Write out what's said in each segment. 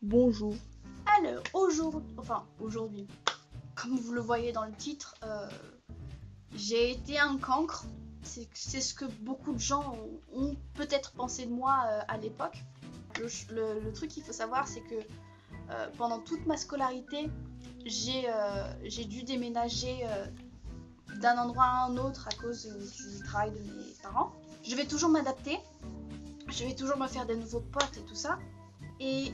Bonjour. Alors, aujourd'hui, comme vous le voyez dans le titre, j'ai été un cancre. C'est ce que beaucoup de gens ont peut-être pensé de moi à l'époque. Le truc qu'il faut savoir, c'est que pendant toute ma scolarité, j'ai dû déménager d'un endroit à un autre à cause du travail de mes parents. Je vais toujours m'adapter, je vais toujours me faire des nouveaux potes et tout ça. Et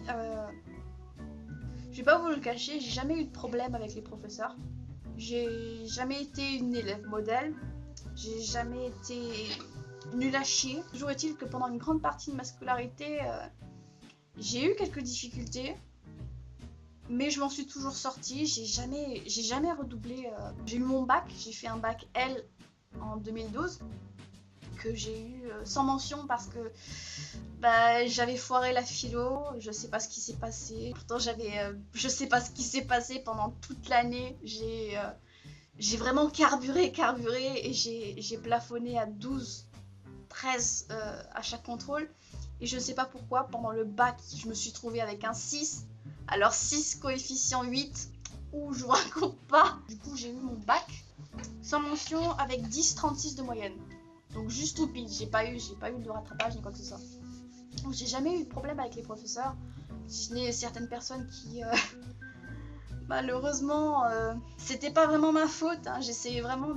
je vais pas vous le cacher, j'ai jamais eu de problème avec les professeurs. J'ai jamais été une élève modèle. J'ai jamais été nulle à chier. Toujours est-il que pendant une grande partie de ma scolarité, j'ai eu quelques difficultés. Mais je m'en suis toujours sortie. J'ai jamais redoublé. J'ai eu mon bac. J'ai fait un bac L en 2012. Que j'ai eu sans mention parce que j'avais foiré la philo, je sais pas ce qui s'est passé. Pourtant je sais pas ce qui s'est passé pendant toute l'année. J'ai vraiment carburé et j'ai plafonné à 12, 13 à chaque contrôle. Et je sais pas pourquoi, pendant le bac, je me suis trouvée avec un 6. Alors 6 coefficient 8, ou je vous raconte pas. Du coup j'ai eu mon bac sans mention avec 10,36 de moyenne. Donc juste au pile, j'ai pas eu de rattrapage ni quoi que ce soit. Donc j'ai jamais eu de problème avec les professeurs, si ce n'est certaines personnes qui malheureusement c'était pas vraiment ma faute, hein. J'essayais vraiment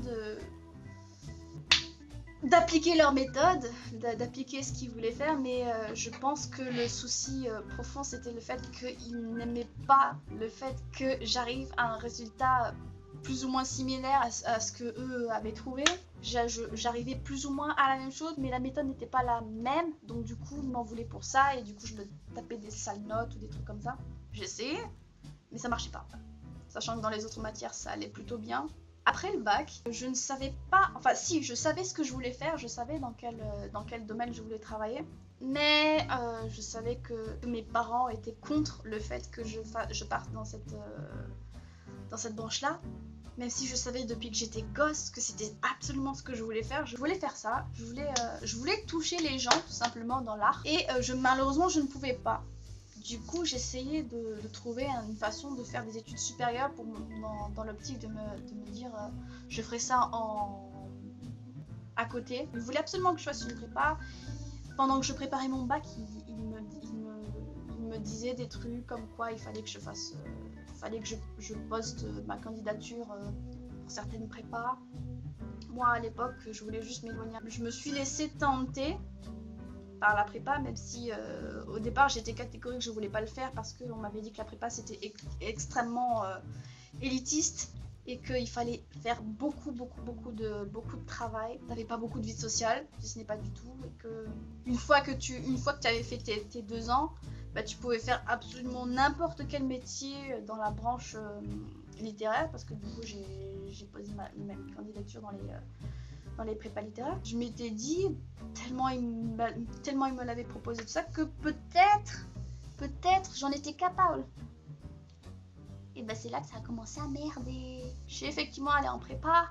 d'appliquer leur méthode, d'appliquer ce qu'ils voulaient faire, mais je pense que le souci profond c'était le fait qu'ils n'aimaient pas le fait que j'arrive à un résultat plus ou moins similaire à ce que eux avaient trouvé. J'arrivais plus ou moins à la même chose, mais la méthode n'était pas la même, donc du coup ils m'en voulaient pour ça, et du coup je me tapais des sales notes ou des trucs comme ça. J'essayais, mais ça marchait pas. Sachant que dans les autres matières ça allait plutôt bien. Après le bac, je ne savais pas, enfin si, je savais ce que je voulais faire, je savais dans quel domaine je voulais travailler, mais je savais que mes parents étaient contre le fait que je parte dans cette branche-là. Même si je savais depuis que j'étais gosse que c'était absolument ce que je voulais faire. Je voulais faire ça, je voulais toucher les gens tout simplement dans l'art. Et malheureusement je ne pouvais pas. Du coup j'essayais de trouver une façon de faire des études supérieures dans l'optique de me dire je ferai ça à côté. Ils voulaient absolument que je fasse une prépa. Pendant que je préparais mon bac, il me disait des trucs comme quoi il fallait que je fasse... fallait que je poste ma candidature pour certaines prépas. Moi à l'époque je voulais juste m'éloigner. Je me suis laissée tenter par la prépa, même si au départ j'étais catégorique, je voulais pas le faire parce qu'on m'avait dit que la prépa c'était extrêmement élitiste et qu'il fallait faire beaucoup de travail. T'avais pas beaucoup de vie sociale, si ce n'est pas du tout, et que une fois que tu avais fait tes 2 ans, tu pouvais faire absolument n'importe quel métier dans la branche littéraire, parce que du coup j'ai posé ma candidature dans les prépas littéraires. Je m'étais dit, tellement il me l'avait proposé tout ça, que peut-être j'en étais capable. Et c'est là que ça a commencé à merder. Je suis effectivement allée en prépa.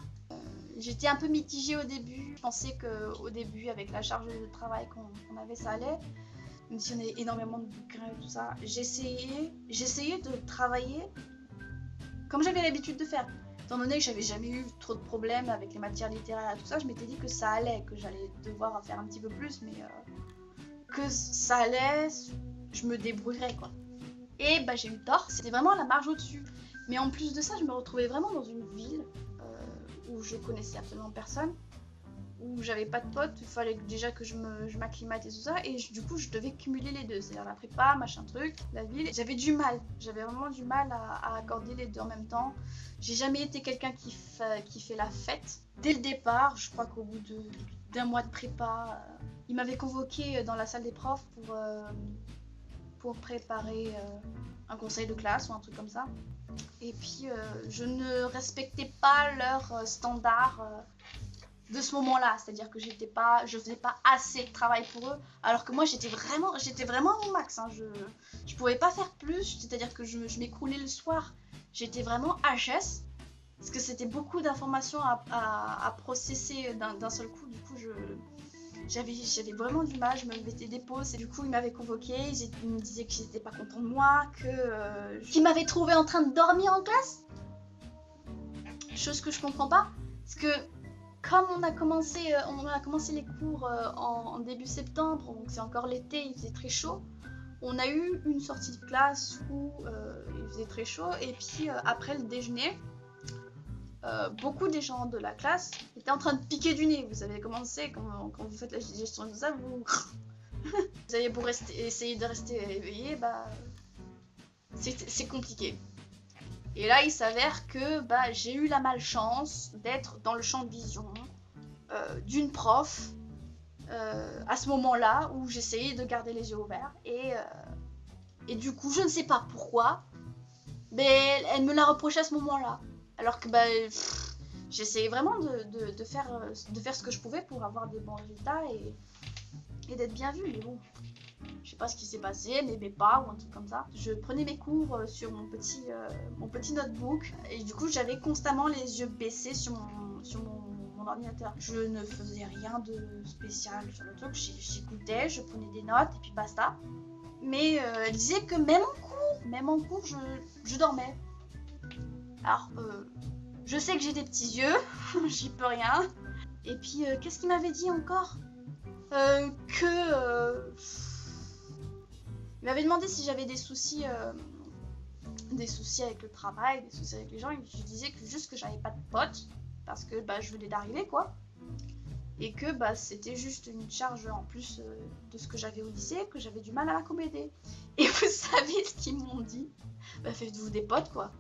J'étais un peu mitigée au début. Je pensais qu'au début, avec la charge de travail qu'on avait, ça allait. Même si on avait énormément de bouquins et tout ça. J'essayais de travailler comme j'avais l'habitude de faire. Étant donné que j'avais jamais eu trop de problèmes avec les matières littéraires et tout ça, je m'étais dit que ça allait, que j'allais devoir en faire un petit peu plus, mais que ça allait, je me débrouillerais quoi. Et j'ai eu tort, c'était vraiment la marge au-dessus. Mais en plus de ça, je me retrouvais vraiment dans une ville où je connaissais absolument personne, où j'avais pas de potes, il fallait déjà que je m'acclimate et tout ça, et du coup je devais cumuler les deux, c'est-à-dire la prépa, machin truc, la ville. J'avais vraiment du mal à accorder les deux en même temps. J'ai jamais été quelqu'un qui fait la fête. Dès le départ, je crois qu'au bout d'un mois de prépa, ils m'avaient convoqué dans la salle des profs pour préparer un conseil de classe ou un truc comme ça. Et puis je ne respectais pas leurs standards de ce moment-là, c'est-à-dire que je faisais pas assez de travail pour eux, alors que moi j'étais vraiment à mon max, hein. Je pouvais pas faire plus, c'est-à-dire que je m'écroulais le soir, j'étais vraiment HS, parce que c'était beaucoup d'informations à processer d'un seul coup. Du coup j'avais vraiment du mal, je me mettais des pauses et du coup ils m'avaient convoqué, ils me disaient qu'ils n'étaient pas contents de moi, qu'ils m'avaient trouvé en train de dormir en classe. Chose que je comprends pas, parce que comme on a commencé les cours en début septembre, donc c'est encore l'été, il faisait très chaud, on a eu une sortie de classe où il faisait très chaud et puis après le déjeuner, beaucoup des gens de la classe étaient en train de piquer du nez. Vous avez commencé quand vous faites la digestion de ça, vous avez beau essayer de rester éveillé, bah c'est compliqué. Et là, il s'avère que bah, j'ai eu la malchance d'être dans le champ de vision d'une prof à ce moment-là où j'essayais de garder les yeux ouverts. Et du coup, je ne sais pas pourquoi, mais elle me l'a reproché à ce moment-là. Alors que bah, j'essayais vraiment de faire ce que je pouvais pour avoir des bons résultats et d'être bien vue. Mais bon, je sais pas ce qui s'est passé, mais pas ou un truc comme ça. Je prenais mes cours sur mon petit notebook et du coup j'avais constamment les yeux baissés sur mon ordinateur. Je ne faisais rien de spécial sur le truc, j'écoutais, je prenais des notes et puis basta. Mais elle disait que même en cours, je dormais. Alors, je sais que j'ai des petits yeux, j'y peux rien. Et puis, qu'est-ce qu'il m'avait dit encore Il m'avait demandé si j'avais des soucis avec le travail, des soucis avec les gens. Et je disais que juste que j'avais pas de potes, parce que bah, je venais d'arriver, quoi. Et que bah, c'était juste une charge en plus de ce que j'avais au lycée, que j'avais du mal à accommoder. Et vous savez ce qu'ils m'ont dit? Bah, faites-vous des potes, quoi.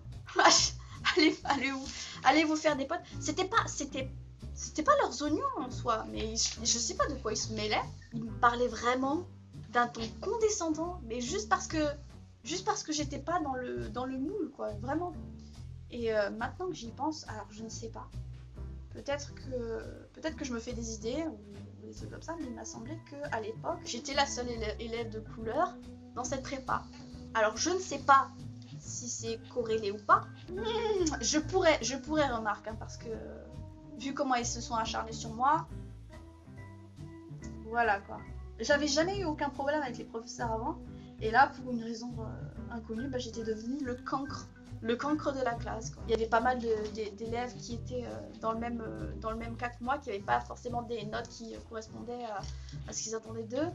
allez vous faire des potes. C'était pas leurs oignons en soi, mais je sais pas de quoi ils se mêlaient. Ils me parlaient vraiment d'un ton condescendant, mais juste parce que j'étais pas dans le moule, quoi, vraiment. Et maintenant que j'y pense, alors je ne sais pas. Peut-être que je me fais des idées ou des trucs comme ça, mais il m'a semblé qu'à l'époque, j'étais la seule élève de couleur dans cette prépa. Alors je ne sais pas si c'est corrélé ou pas. Je pourrais remarquer, hein, parce que vu comment ils se sont acharnés sur moi, voilà quoi. J'avais jamais eu aucun problème avec les professeurs avant, et là pour une raison inconnue, bah, j'étais devenue le cancre de la classe, quoi. Il y avait pas mal d'élèves qui étaient dans le même cas que moi, qui n'avaient pas forcément des notes qui correspondaient à ce qu'ils attendaient d'eux.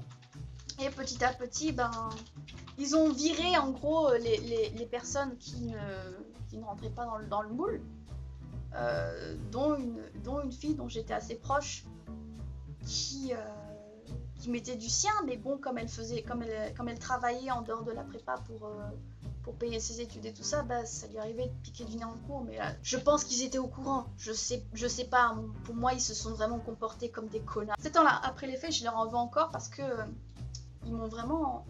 Et petit à petit, ben, ils ont viré en gros les personnes qui ne rentraient pas dans le moule, dont une fille dont j'étais assez proche, qui mettait du sien, mais bon, comme elle travaillait en dehors de la prépa pour payer ses études et tout ça, bah, ça lui arrivait de piquer du nez en cours, mais je pense qu'ils étaient au courant. Je sais pas, pour moi, ils se sont vraiment comportés comme des connards. 7 ans là, après les faits, je leur en veux encore parce que ils m'ont vraiment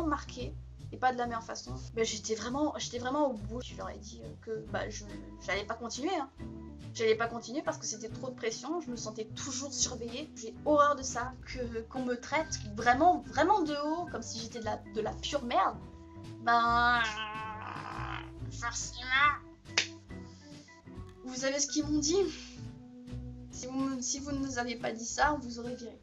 marqué, et pas de la meilleure façon. Mais j'étais vraiment au bout. Je leur ai dit que bah, j'allais pas continuer, hein. J'allais pas continuer parce que c'était trop de pression, je me sentais toujours surveillée. J'ai horreur de ça, qu'on me traite vraiment de haut, comme si j'étais de la pure merde. Ben, forcément. Vous savez ce qu'ils m'ont dit? Si vous ne nous aviez pas dit ça, on vous aurait viré.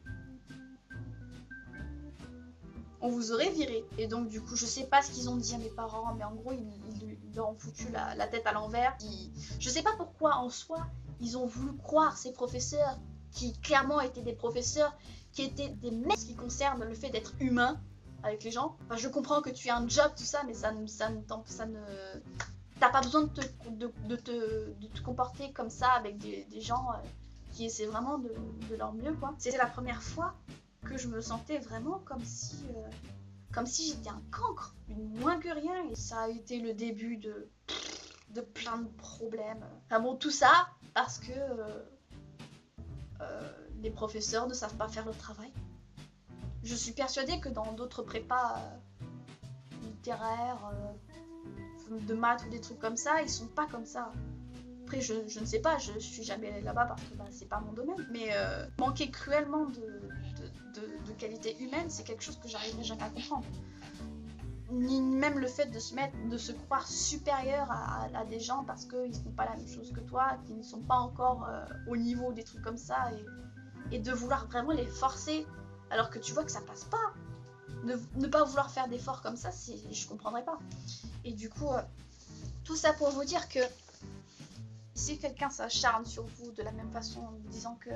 On vous aurait viré. Et donc du coup, je sais pas ce qu'ils ont dit à mes parents, mais en gros, ils leur ont foutu la tête à l'envers. Je sais pas pourquoi en soi, ils ont voulu croire ces professeurs, qui clairement étaient des professeurs, qui étaient des mecs qui concernent le fait d'être humain avec les gens. Enfin, je comprends que tu as un job, tout ça, mais t'as pas besoin de te comporter comme ça avec des gens qui essaient vraiment de leur mieux, quoi. C'était la première fois que je me sentais vraiment comme si j'étais un cancre, moins que rien, et ça a été le début de plein de problèmes. Enfin bon, tout ça parce que les professeurs ne savent pas faire leur travail. Je suis persuadée que dans d'autres prépas littéraires, de maths ou des trucs comme ça, ils sont pas comme ça. Après, je ne sais pas, je suis jamais allée là-bas parce que bah, c'est pas mon domaine. Mais manquer cruellement de qualité humaine, c'est quelque chose que j'arriverai jamais à comprendre. Ni même le fait de se croire supérieur à des gens parce qu'ils font pas la même chose que toi, qu'ils ne sont pas encore au niveau des trucs comme ça. Et et de vouloir vraiment les forcer alors que tu vois que ça passe pas. Ne pas vouloir faire d'efforts comme ça, je comprendrais pas. Et du coup, tout ça pour vous dire que si quelqu'un s'acharne sur vous de la même façon en vous disant que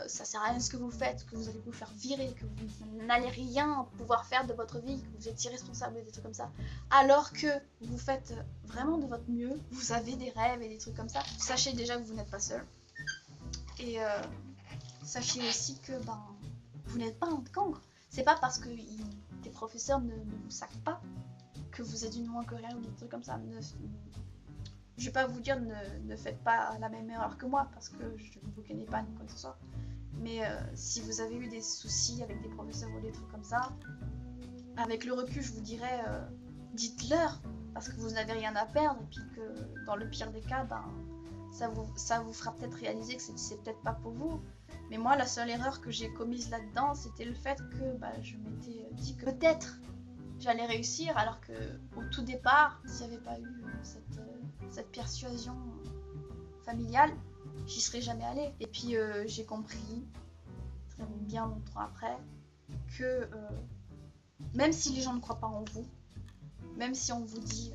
ça sert à rien ce que vous faites, que vous allez vous faire virer, que vous n'allez rien pouvoir faire de votre vie, que vous êtes irresponsable, des trucs comme ça, alors que vous faites vraiment de votre mieux, vous avez des rêves et des trucs comme ça, sachez déjà que vous n'êtes pas seul. Et sachez aussi que vous n'êtes pas un cancre. C'est pas parce que des professeurs ne vous sacent pas que vous êtes une moins que rien ou des trucs comme ça. Je vais pas vous dire ne faites pas la même erreur que moi parce que je ne vous connais pas ni quoi que ce soit. Mais si vous avez eu des soucis avec des professeurs ou des trucs comme ça, avec le recul, je vous dirais dites-leur parce que vous n'avez rien à perdre et puis que dans le pire des cas, ça vous fera peut-être réaliser que c'est peut-être pas pour vous. Mais moi, la seule erreur que j'ai commise là-dedans, c'était le fait que je m'étais dit que peut-être j'allais réussir alors que au tout départ, s'il n'y avait pas eu cette persuasion familiale, j'y serais jamais allée. Et puis j'ai compris, très bien longtemps après, que même si les gens ne croient pas en vous, même si on vous dit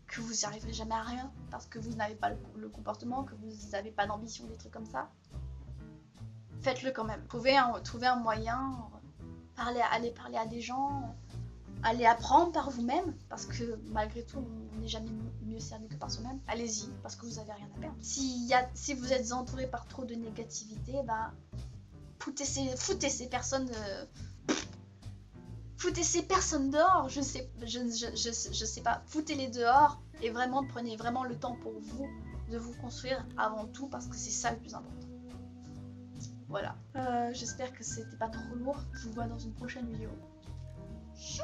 que vous n'y arriverez jamais à rien, parce que vous n'avez pas le comportement, que vous n'avez pas d'ambition, des trucs comme ça, faites-le quand même. Trouvez un moyen, allez parler à des gens, allez apprendre par vous-même, parce que malgré tout, on n'est jamais mieux servi que par soi-même. Allez-y, parce que vous n'avez rien à perdre. Si vous êtes entouré par trop de négativité, foutez ces personnes... foutez ces personnes dehors, je sais pas, foutez-les dehors et vraiment prenez vraiment le temps pour vous de vous construire avant tout parce que c'est ça le plus important. Voilà, j'espère que c'était pas trop lourd, je vous vois dans une prochaine vidéo. Chou.